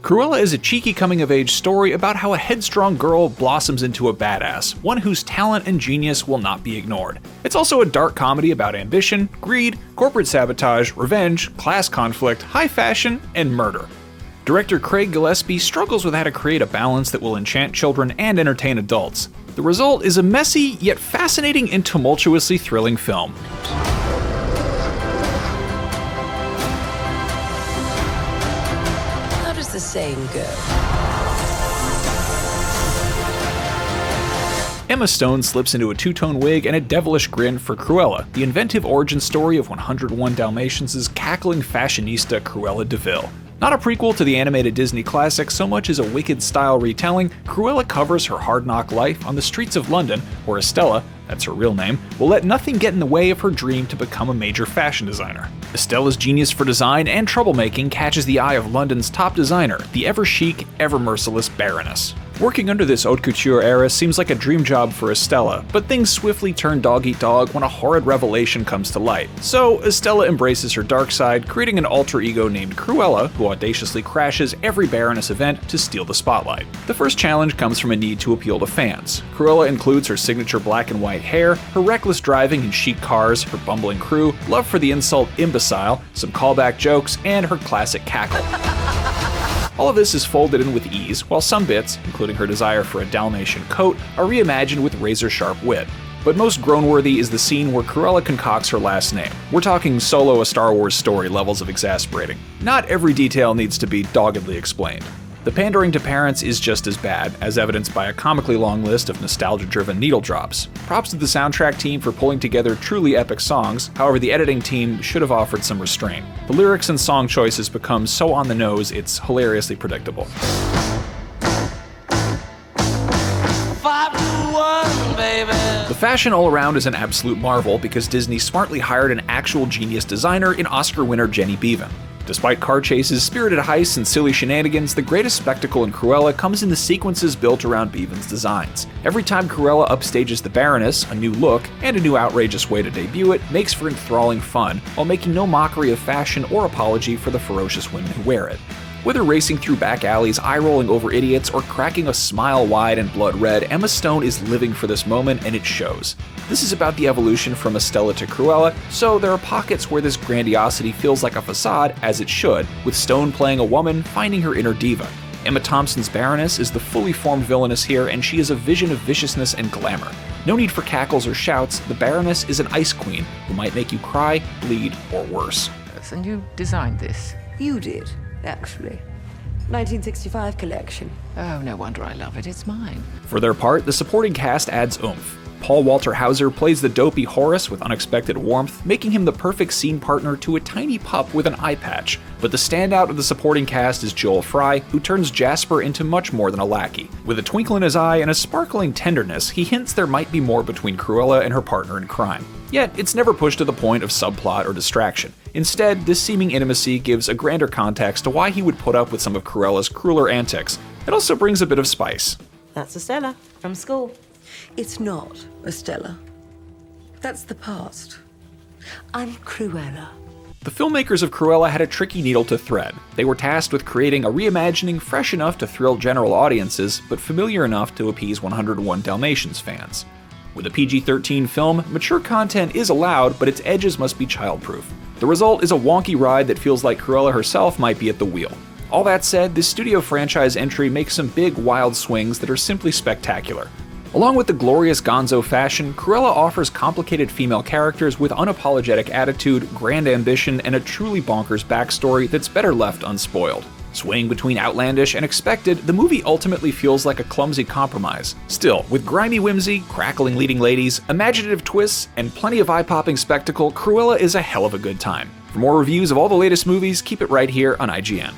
Cruella is a cheeky coming-of-age story about how a headstrong girl blossoms into a badass, one whose talent and genius will not be ignored. It's also a dark comedy about ambition, greed, corporate sabotage, revenge, class conflict, high fashion, and murder. Director Craig Gillespie struggles with how to create a balance that will enchant children and entertain adults. The result is a messy, yet fascinating and tumultuously thrilling film. The saying go. Emma Stone slips into a two-tone wig and a devilish grin for Cruella, the inventive origin story of 101 Dalmatians' cackling fashionista Cruella de Vil. Not a prequel to the animated Disney classic so much as a Wicked-style retelling, Cruella covers her hard-knock life on the streets of London, where Estella, that's her real name, will let nothing get in the way of her dream to become a major fashion designer. Estella's genius for design and troublemaking catches the eye of London's top designer, the ever-chic, ever-merciless Baroness. Working under this haute couture era seems like a dream job for Estella, but things swiftly turn dog-eat-dog when a horrid revelation comes to light. So Estella embraces her dark side, creating an alter ego named Cruella, who audaciously crashes every Baroness event to steal the spotlight. The first challenge comes from a need to appeal to fans. Cruella includes her signature black and white hair, her reckless driving in chic cars, her bumbling crew, love for the insult imbecile, some callback jokes, and her classic cackle. All of this is folded in with ease, while some bits, including her desire for a Dalmatian coat, are reimagined with razor-sharp wit. But most groan-worthy is the scene where Cruella concocts her last name. We're talking Solo a Star Wars story levels of exasperating. Not every detail needs to be doggedly explained. The pandering to parents is just as bad, as evidenced by a comically long list of nostalgia-driven needle drops. Props to the soundtrack team for pulling together truly epic songs, however the editing team should have offered some restraint. The lyrics and song choices become so on the nose it's hilariously predictable. 5-1, baby. The fashion all around is an absolute marvel because Disney smartly hired an actual genius designer in Oscar winner Jenny Beavan. Despite car chases, spirited heists, and silly shenanigans, the greatest spectacle in Cruella comes in the sequences built around Beavan's designs. Every time Cruella upstages the Baroness, a new look, and a new outrageous way to debut it, makes for enthralling fun, while making no mockery of fashion or apology for the ferocious women who wear it. Whether racing through back alleys, eye-rolling over idiots, or cracking a smile wide and blood red, Emma Stone is living for this moment, and it shows. This is about the evolution from Estella to Cruella, so there are pockets where this grandiosity feels like a facade, as it should, with Stone playing a woman finding her inner diva. Emma Thompson's Baroness is the fully formed villainess here, and she is a vision of viciousness and glamour. No need for cackles or shouts, the Baroness is an ice queen who might make you cry, bleed, or worse. And you designed this? You did, actually. 1965 collection. Oh, no wonder I love it. It's mine. For their part, the supporting cast adds oomph. Paul Walter Hauser plays the dopey Horace with unexpected warmth, making him the perfect scene partner to a tiny pup with an eye patch. But the standout of the supporting cast is Joel Fry, who turns Jasper into much more than a lackey. With a twinkle in his eye and a sparkling tenderness, he hints there might be more between Cruella and her partner in crime. Yet, it's never pushed to the point of subplot or distraction. Instead, this seeming intimacy gives a grander context to why he would put up with some of Cruella's crueler antics. It also brings a bit of spice. That's Estella, from school. It's not Estella. That's the past. I'm Cruella. The filmmakers of Cruella had a tricky needle to thread. They were tasked with creating a reimagining fresh enough to thrill general audiences, but familiar enough to appease 101 Dalmatians fans. With a PG-13 film, mature content is allowed, but its edges must be childproof. The result is a wonky ride that feels like Cruella herself might be at the wheel. All that said, this studio franchise entry makes some big, wild swings that are simply spectacular. Along with the glorious gonzo fashion, Cruella offers complicated female characters with unapologetic attitude, grand ambition, and a truly bonkers backstory that's better left unspoiled. Swaying between outlandish and expected, the movie ultimately feels like a clumsy compromise. Still, with grimy whimsy, crackling leading ladies, imaginative twists, and plenty of eye-popping spectacle, Cruella is a hell of a good time. For more reviews of all the latest movies, keep it right here on IGN.